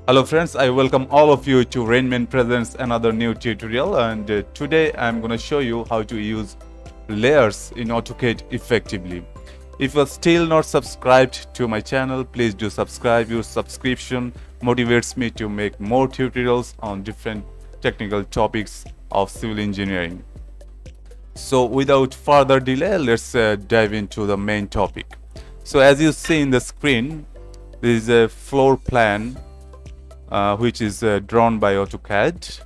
Hello friends, I welcome all of you to Rainman presents another new tutorial, and today I'm going to show you how to use layers in AutoCAD effectively. If you're still not subscribed to my channel, please do subscribe. Your subscription motivates me to make more tutorials on different technical topics of civil engineering. So without further delay, let's dive into the main topic. So as you see in the screen, this is a floor plan which is drawn by AutoCAD.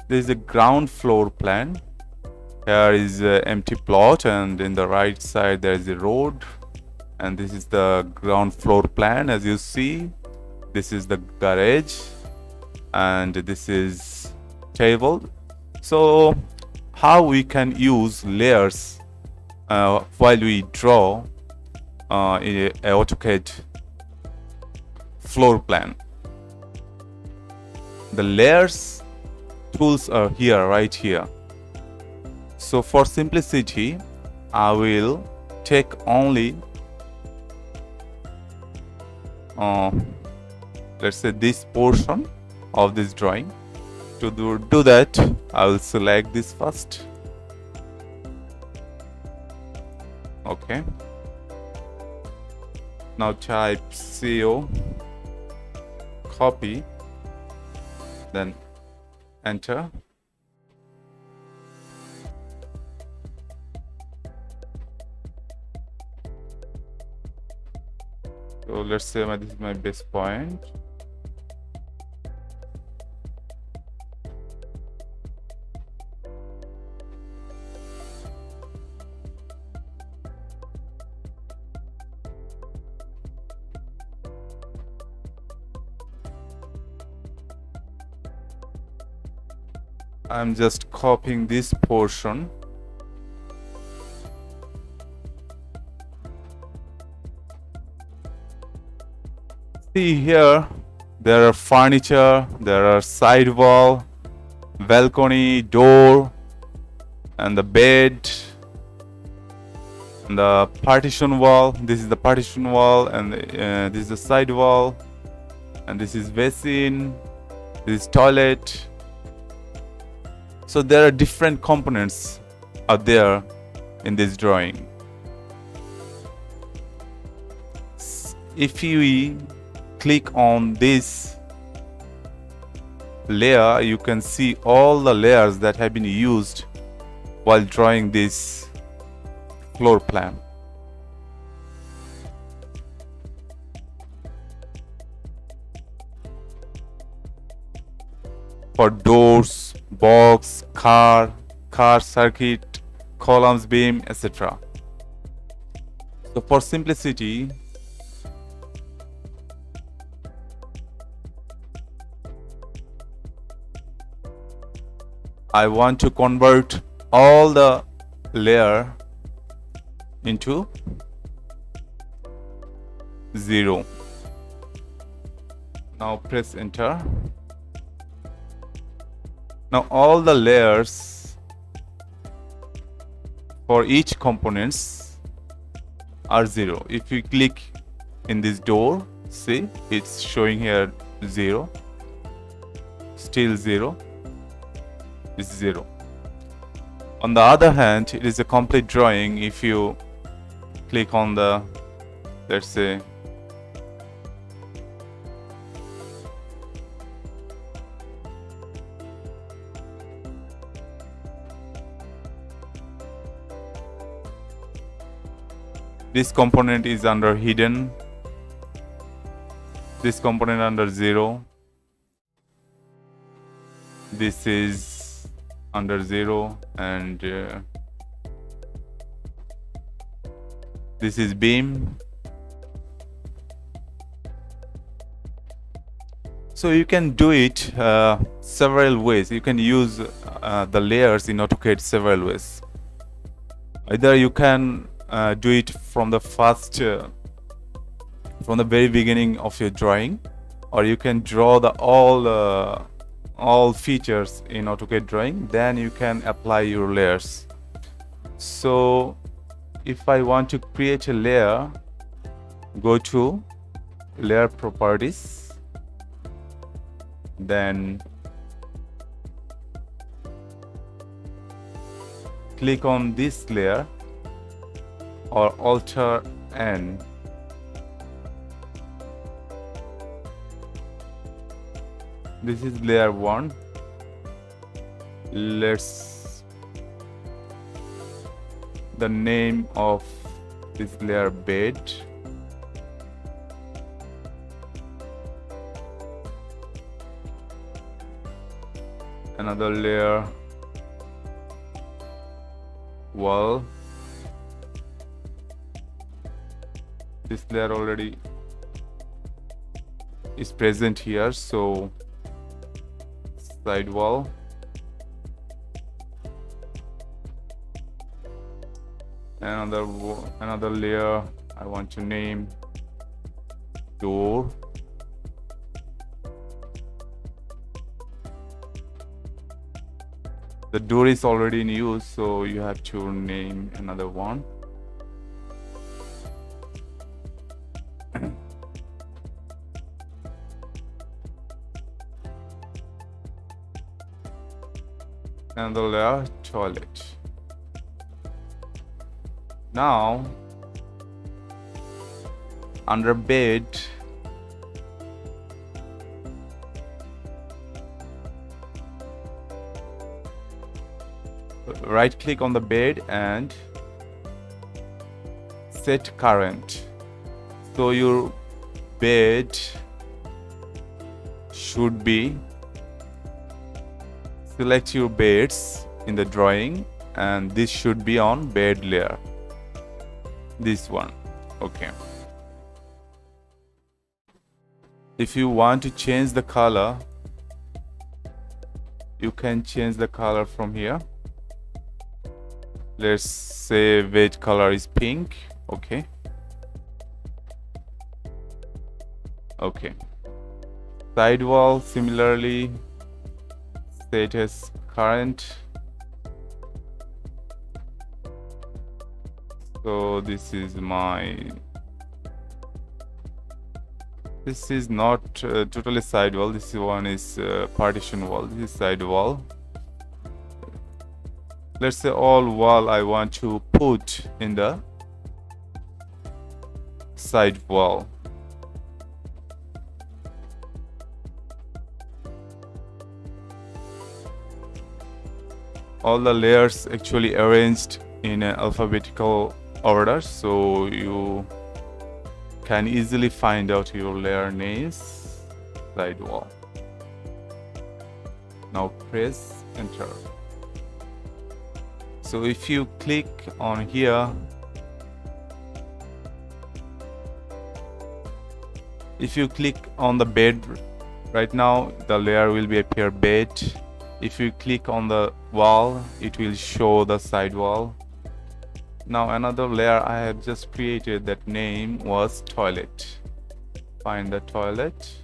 There is a ground floor plan. Here is an empty plot, and in the right side there is a road, and this is the ground floor plan. As you see, this is the garage, and this is table. So how we can use layers while we draw a AutoCAD floor plan. The layers tools are here, right here. So for simplicity, I will take only let's say this portion of this drawing. To do that, I will select this first. Okay. Now type CO, copy, then enter. So let's say this is my base point. I'm just copying this portion. See here, there are furniture, there are side wall, balcony, door, and the bed, and the partition wall. This is the partition wall, and this is the side wall, and this is basin, this is toilet. So there are different components out there in this drawing. If we click on this layer, you can see all the layers that have been used while drawing this floor plan. For doors, box, car circuit, columns, beam, etc. So for simplicity, I want to convert all the layer into 0. Now press enter. Now all the layers for each components are 0. If you click in this door, see it's showing here 0, still 0, is 0. On the other hand, it is a complete drawing. If you click on the, let's say, this component is under hidden, this component under 0, this is under 0, and this is beam. So you can do it several ways. You can use the layers in AutoCAD several ways. Either you can do it from the first, from the very beginning of your drawing, or you can draw the all features in AutoCAD drawing, then you can apply your layers. So if I want to create a layer, go to layer properties, Then click on this layer or Alt N. This is layer 1. Let's the name of this layer bed. Another layer wall. This layer already is present here, so side wall. Another layer I want to name door. The door is already in use, so you have to name another one. Another layer toilet. Now under bed, right click on the bed and set current. So your bed should be, select your beds in the drawing, and this should be on bed layer, this one. Okay, if you want to change the color, you can change the color from here. Let's say bed color is pink. Okay, side wall similarly set as current. So this is not totally side wall. This one is partition wall. This is side wall. Let's say all wall I want to put in the side wall. All the layers actually arranged in an alphabetical order, so you can easily find out your layer names. Side wall. Now press enter. So if you click on here, if you click on the bed right now, the layer will be appear bed. If you click on the wall, it will show the side wall. Now another layer I have just created, that name was toilet. Find the toilet.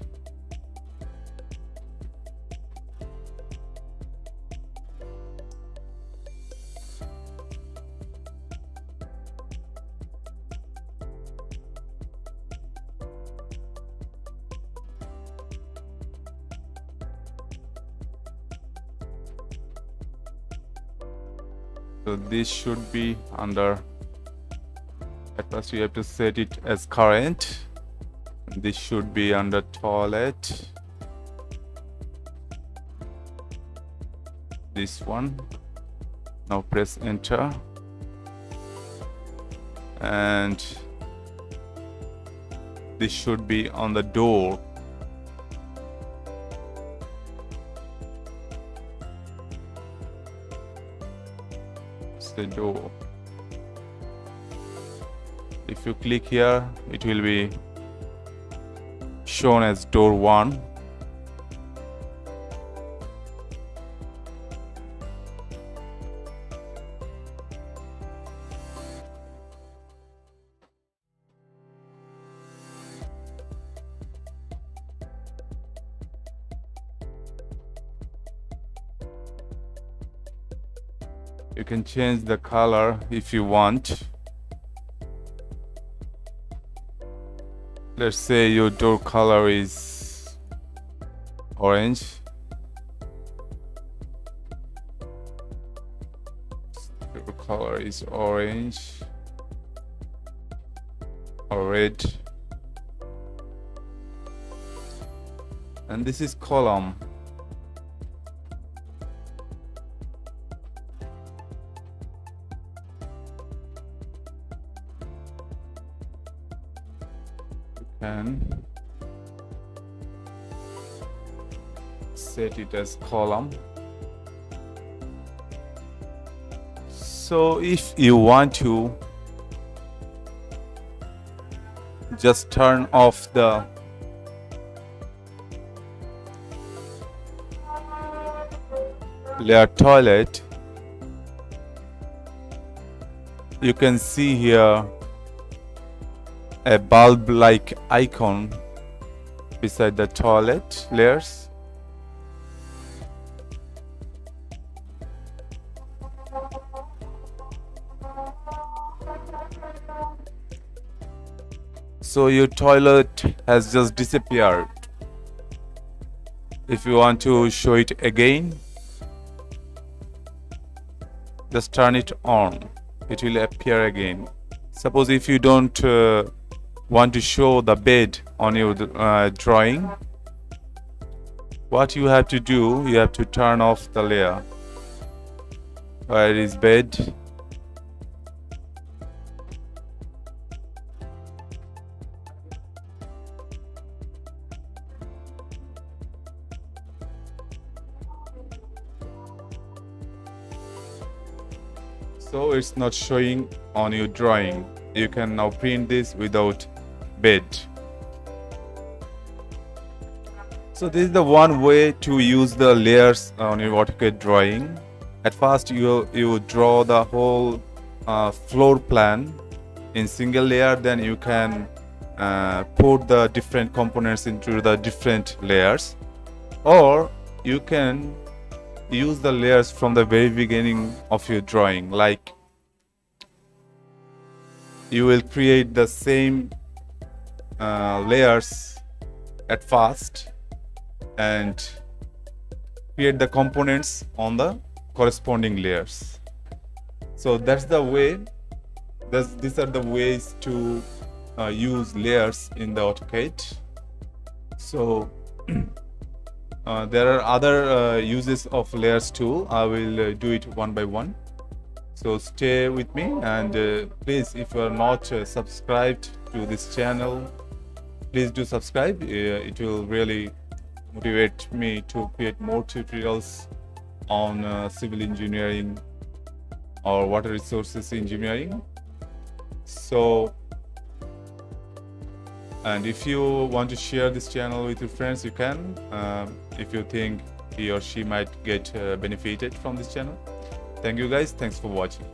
So this should be under, at first you have to set it as current. This should be under toilet. This one. Now press enter. And this should be on the door. The door. If you click here, it will be shown as door 1. You can change the color if you want. Let's say your door color is orange, the color is orange or red, and this is column. And set it as column. So if you want to just turn off the layer toilet, you can see here a bulb like icon beside the toilet layers. So your toilet has just disappeared. If you want to show it again, just turn it on. It will appear again. Suppose if you don't want to show the bed on your drawing, what you have to do, you have to turn off the layer. Where is bed? So it's not showing on your drawing. You can now print this without bed. So this is the one way to use the layers on your AutoCAD drawing. At first you draw the whole floor plan in single layer, then you can put the different components into the different layers, or you can use the layers from the very beginning of your drawing. Like you will create the same layers at first and create the components on the corresponding layers. So that's the way. These are the ways to use layers in the AutoCAD. So there are other uses of layers too. I will do it one by one. So stay with me, and please, if you are not subscribed to this channel, please do subscribe. It will really motivate me to create more tutorials on civil engineering or water resources engineering. So, and if you want to share this channel with your friends, you can, if you think he or she might get benefited from this channel. Thank you guys. Thanks for watching.